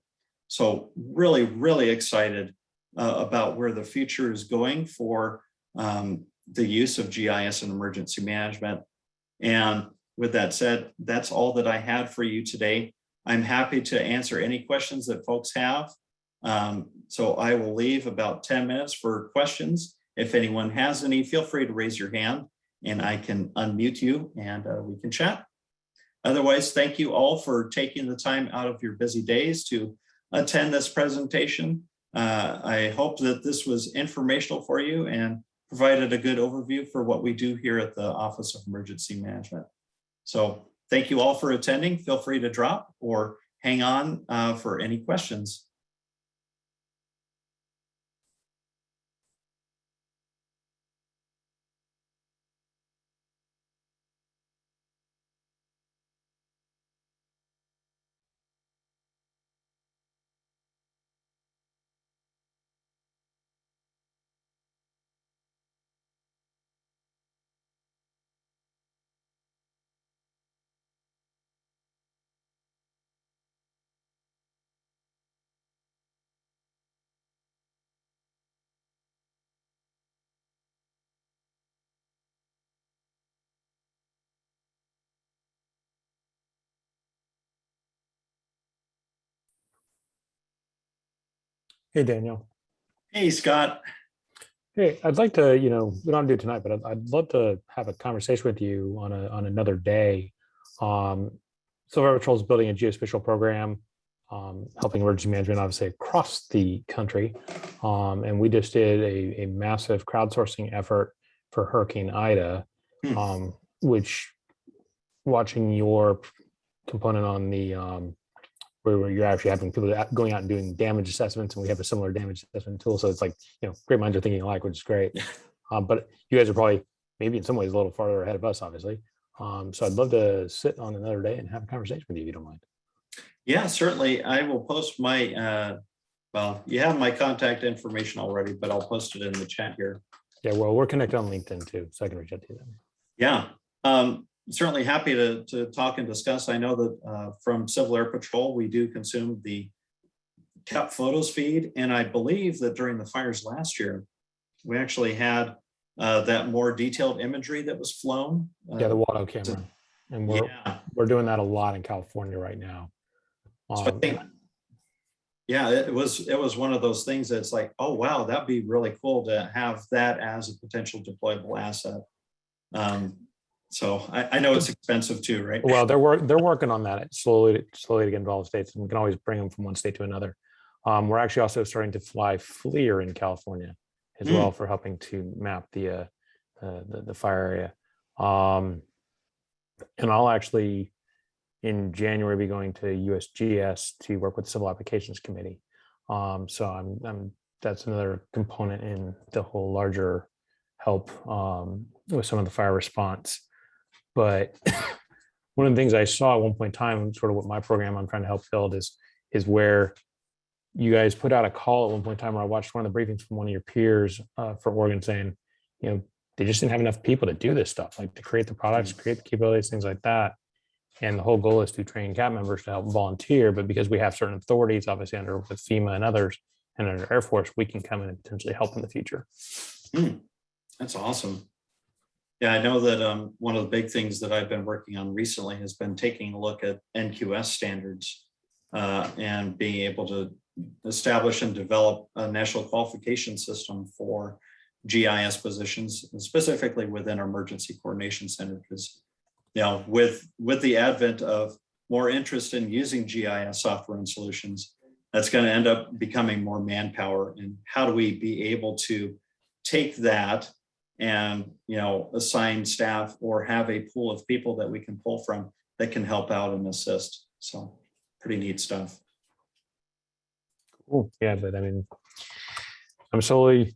So really, really excited about where the future is going for the use of GIS and emergency management. And with that said, that's all that I had for you today. I'm happy to answer any questions that folks have. So I will leave about 10 minutes for questions. If anyone has any, feel free to raise your hand and I can unmute you and we can chat. Otherwise, thank you all for taking the time out of your busy days to attend this presentation. I hope that this was informational for you and provided a good overview for what we do here at the Office of Emergency Management. So thank you all for attending. Feel free to drop or hang on for any questions.
Hey, Daniel.
Hey, Scott.
Hey, I'd like to, we don't do it tonight, but I'd love to have a conversation with you on another day. Silver Patrol is building a geospatial program, helping emergency management, obviously, across the country. And we just did a massive crowdsourcing effort for Hurricane Ida, which, watching your component on the where you're actually having people going out and doing damage assessments, and we have a similar damage assessment tool. So it's like, great minds are thinking alike, which is great. But you guys are probably maybe in some ways a little farther ahead of us, obviously. So I'd love to sit on another day and have a conversation with you if you don't mind.
Yeah, certainly. I will post my, well, you have my contact information already, but I'll post it in the chat here.
Yeah, well, we're connected on LinkedIn too, so I can reach out to you then.
Yeah. Certainly happy to talk and discuss. I know that from Civil Air Patrol, we do consume the CAP photos feed. And I believe that during the fires last year, We actually had that more detailed imagery that was flown.
Yeah, the Waldo camera. And
Yeah.
we're doing that a lot in California right now.
So I think, yeah, it was one of those things that's like, oh, wow, that'd be really cool to have that as a potential deployable asset. So I know it's expensive too, right?
Well, they're working on that slowly to get involved states, and we can always bring them from one state to another. We're actually also starting to fly FLIR in California as well for helping to map the fire area. And I'll actually in January be going to USGS to work with the Civil Applications Committee. So that's another component in the whole larger help with some of the fire response. But one of the things I saw at one point in time, sort of what my program I'm trying to help build is where you guys put out a call at one point in time where I watched one of the briefings from one of your peers for Oregon saying, they just didn't have enough people to do this stuff, like to create the products, create the capabilities, things like that. And the whole goal is to train CAP members to help volunteer. But because we have certain authorities, obviously under with FEMA and others, and under Air Force, we can come in and potentially help in the future.
That's awesome. Yeah, I know that one of the big things that I've been working on recently has been taking a look at NQS standards and being able to establish and develop a national qualification system for GIS positions, specifically within our emergency coordination center, because with the advent of more interest in using GIS software and solutions, that's going to end up becoming more manpower. And how do we be able to take that and assign staff or have a pool of people that we can pull from that can help out and assist? So pretty neat stuff.
Cool. Yeah, but I mean, I'm slowly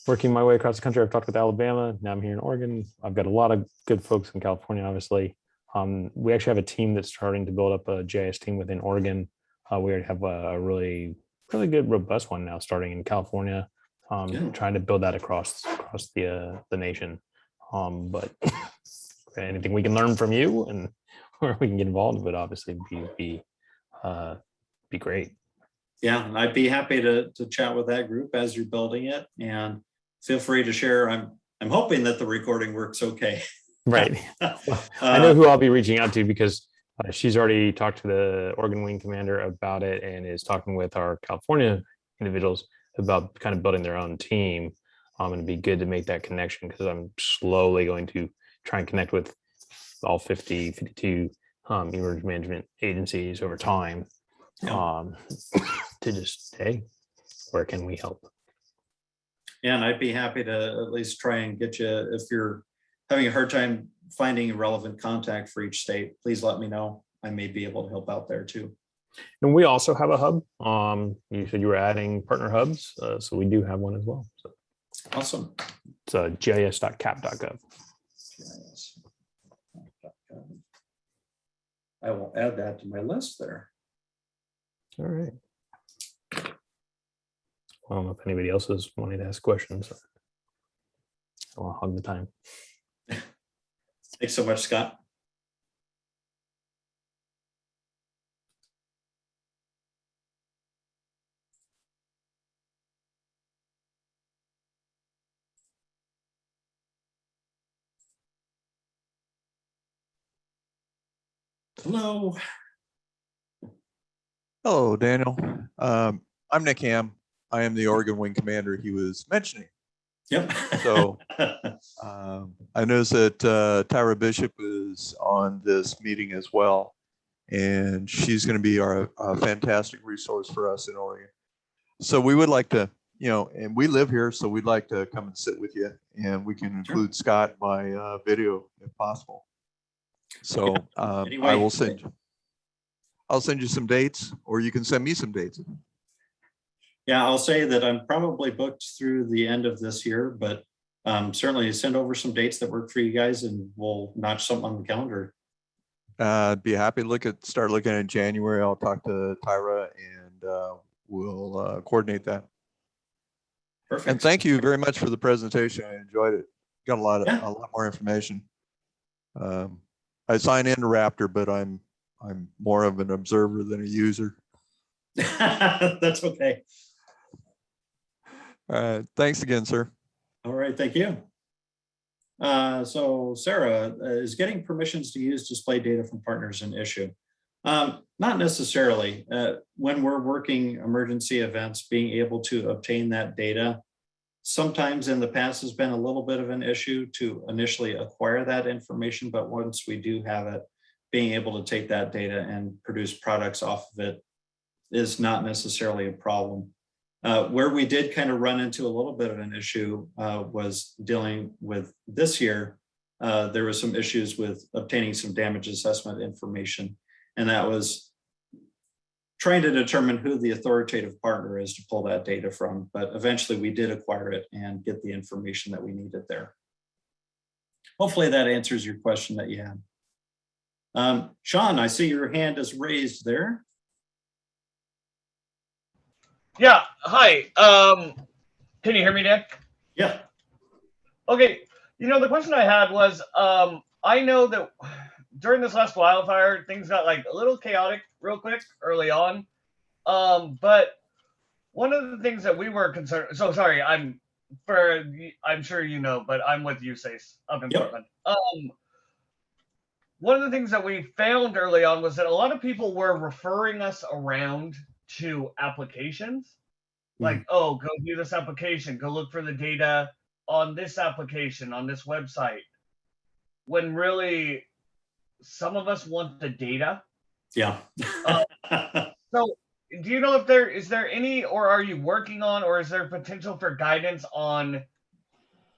working my way across the country. I've talked with Alabama. Now I'm here in Oregon. I've got a lot of good folks in California, obviously. We actually have a team that's starting to build up a GIS team within Oregon. We already have a really, really good, robust one now starting in California, trying to build that across the nation. But anything we can learn from you and where we can get involved would obviously be great.
Yeah, and I'd be happy to chat with that group as you're building it, and feel free to share. I'm hoping that the recording works okay.
Right. I know who I'll be reaching out to because she's already talked to the Oregon Wing commander about it and is talking with our California individuals about kind of building their own team. And it'd be good to make that connection because I'm slowly going to try and connect with all 52 emergency management agencies over time. To just, hey, where can we help?
Yeah, and I'd be happy to at least try and get you, if you're having a hard time finding a relevant contact for each state, please let me know. I may be able to help out there too.
And we also have a hub. You said you were adding partner hubs, so we do have one as well. So
awesome.
It's gis.cap.gov.
I will add that to my list there.
All right. I don't know if anybody else is wanting to ask questions. I'll hug the time.
Thanks so much, Scott. Hello.
Hello, Daniel. I'm Nick Ham. I am the Oregon Wing Commander he was mentioning.
Yep.
So I noticed that Tyra Bishop is on this meeting as well, and she's going to be a fantastic resource for us in Oregon. So we would like to, and we live here, so we'd like to come and sit with you, and we can include Scott by video if possible. So
anyway,
I'll send you some dates, or you can send me some dates.
Yeah, I'll say that I'm probably booked through the end of this year, but certainly send over some dates that work for you guys and we'll notch something on the calendar.
I'd be happy to start looking at January. I'll talk to Tyra and we'll coordinate that.
Perfect.
And thank you very much for the presentation. I enjoyed it. Got a lot more information. I sign into Raptor, but I'm more of an observer than a user.
That's okay.
All right. Thanks again, sir.
All right, thank you. So Sarah, is getting permissions to use display data from partners an issue? Not necessarily. When we're working emergency events, being able to obtain that data sometimes in the past has been a little bit of an issue to initially acquire that information, but once we do have it, being able to take that data and produce products off of it is not necessarily a problem. Where we did kind of run into a little bit of an issue was dealing with this year. There was some issues with obtaining some damage assessment information, and that was trying to determine who the authoritative partner is to pull that data from. But eventually we did acquire it and get the information that we needed there. Hopefully that answers your question that you had. Sean, I see your hand is raised there.
Yeah, hi. Can you hear me, Nick?
Yeah.
Okay, the question I had was, I know that during this last wildfire, things got like a little chaotic real quick early on. But one of the things that we were concerned, so sorry, I'm sure you know, but I'm with USACE up in Portland. One of the things that we found early on was that a lot of people were referring us around to applications. Like, oh, go view this application, go look for the data on this application, on this website. When really, some of us want the data.
Yeah.
So do you know if is there any, or are you working on, or is there potential for guidance on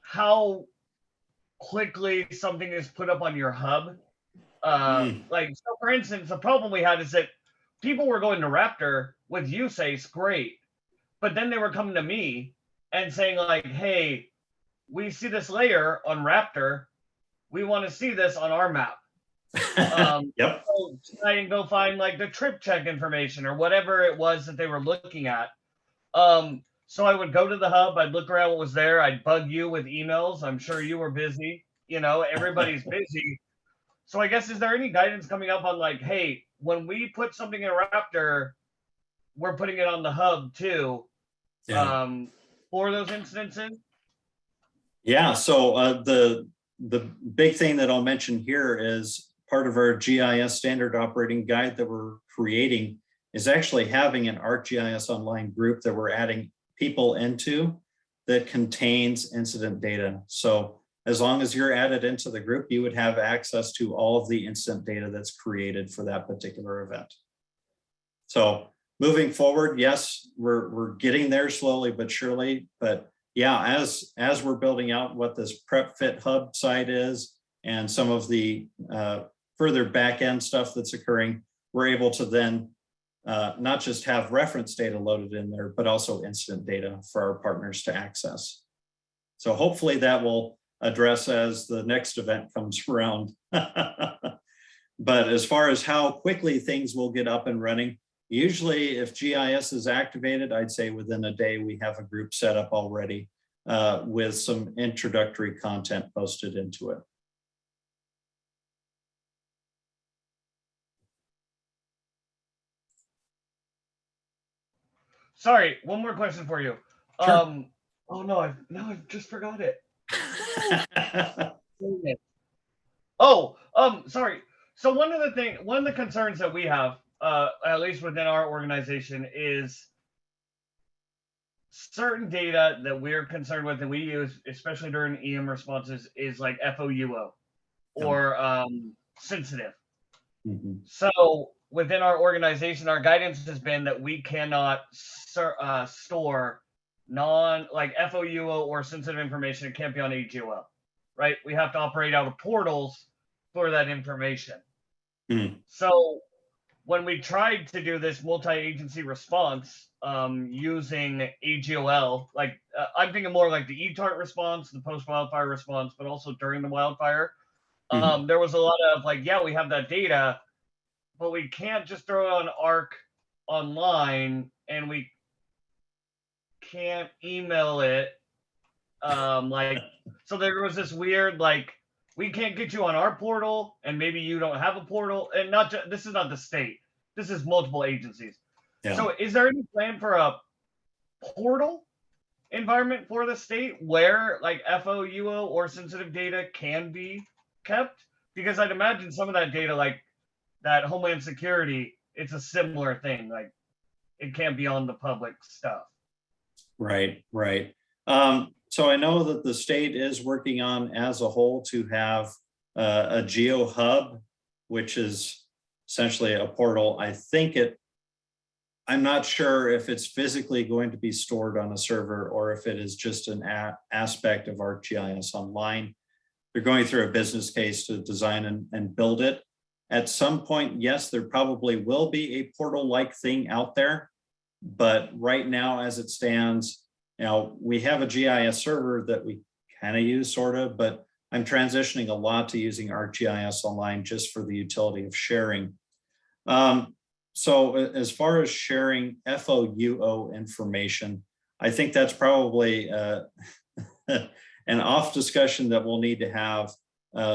how quickly something is put up on your hub? Like, so for instance, the problem we had is that people were going to Raptor with USACE, great. But then they were coming to me and saying like, hey, we see this layer on Raptor. We want to see this on our map.
Yep.
So try and go find like the trip check information or whatever it was that they were looking at. So I would go to the hub. I'd look around what was there. I'd bug you with emails. I'm sure you were busy. Everybody's busy. So I guess, is there any guidance coming up on like, hey, when we put something in Raptor, we're putting it on the hub too, for those instances?
Yeah, so the big thing that I'll mention here is part of our GIS standard operating guide that we're creating is actually having an ArcGIS online group that we're adding people into that contains incident data. So as long as you're added into the group, you would have access to all of the incident data that's created for that particular event. So moving forward, yes, we're getting there slowly but surely. But yeah, as we're building out what this Prep Fit Hub site is and some of the further back end stuff that's occurring, we're able to then not just have reference data loaded in there, but also incident data for our partners to access. So hopefully that will address as the next event comes around. But as far as how quickly things will get up and running, usually if GIS is activated, I'd say within a day we have a group set up already with some introductory content posted into it.
Sorry, one more question for you.
Sure.
Oh no, I just forgot it. Sorry. So one of the concerns that we have, at least within our organization, is certain data that we're concerned with and we use, especially during EM responses, is like FOUO or sensitive. So within our organization, our guidance has been that we cannot store like FOUO or sensitive information. It can't be on AGOL, right? We have to operate out of portals for that information. So when we tried to do this multi-agency response using AGOL, like I'm thinking more like the ETART response, the post-wildfire response, but also during the wildfire, there was a lot of like, yeah, we have that data, but we can't just throw it on ARC online and we can't email it. So there was this weird, like, we can't get you on our portal and maybe you don't have a portal, and not just, this is not the state. This is multiple agencies. Yeah. So is there any plan for a portal environment for the state where like FOUO or sensitive data can be kept? Because I'd imagine some of that data, like that Homeland Security, it's a similar thing. Like it can't be on the public stuff.
Right, right. So I know that the state is working on as a whole to have a geo hub, which is essentially a portal. I'm not sure if it's physically going to be stored on a server or if it is just an aspect of ArcGIS Online. They're going through a business case to design and build it. At some point, yes, there probably will be a portal-like thing out there. But right now, as it stands, we have a GIS server that we kind of use, sort of, but I'm transitioning a lot to using ArcGIS Online just for the utility of sharing. So as far as sharing FOUO information, I think that's probably an off discussion that we'll need to have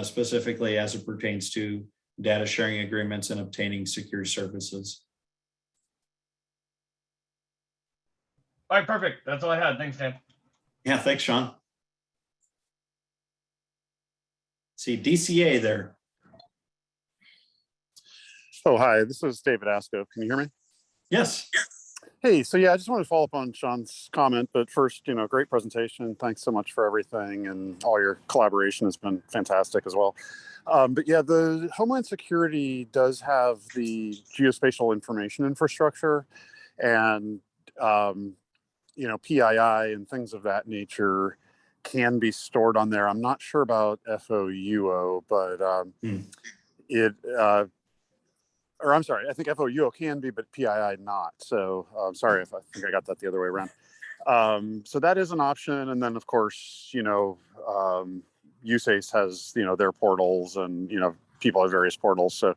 specifically as it pertains to data sharing agreements and obtaining secure services.
All right, perfect. That's all I had. Thanks, Dan.
Yeah, thanks, Sean. See, DCA there.
Oh, hi, this is David Asco. Can you hear me?
Yes.
Hey, so yeah, I just want to follow up on Sean's comment, but first, great presentation. Thanks so much for everything, and all your collaboration has been fantastic as well. But yeah, the Homeland Security does have the geospatial information infrastructure, and PII and things of that nature can be stored on there. I'm not sure about FOUO, but or I'm sorry, I think FOUO can be, but PII not. So I'm sorry if I think I got that the other way around. So that is an option. And then of course, USACE has, their portals, and, people have various portals. So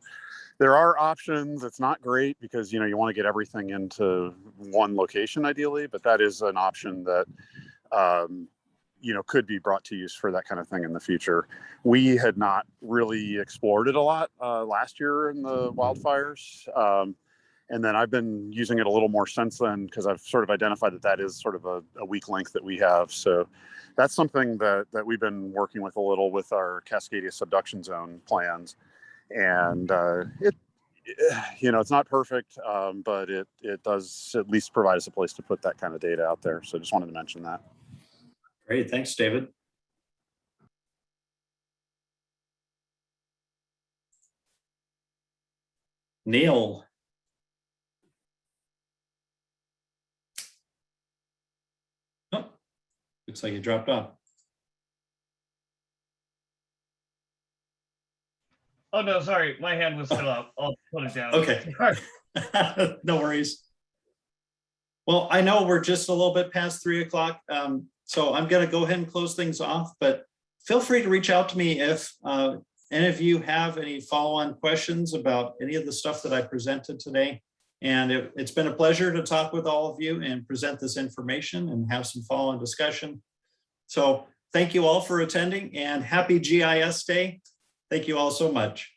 there are options. It's not great because, you want to get everything into one location ideally, but that is an option that, could be brought to use for that kind of thing in the future. We had not really explored it a lot last year in the wildfires. And then I've been using it a little more since then because I've sort of identified that is sort of a weak link that we have. So that's something that we've been working with a little with our Cascadia subduction zone plans. And it's not perfect, but it does at least provide us a place to put that kind of data out there. So just wanted to mention that.
Great, thanks, David. Neil. Oh, looks like you dropped off.
Oh, no, sorry. My hand was still up. I'll put it down.
Okay. No worries. Well, I know we're just a little bit past 3 o'clock. So I'm going to go ahead and close things off, but feel free to reach out to me if any of you have any follow-on questions about any of the stuff that I presented today. And it's been a pleasure to talk with all of you and present this information and have some follow-on discussion. So thank you all for attending, and happy GIS Day. Thank you all so much.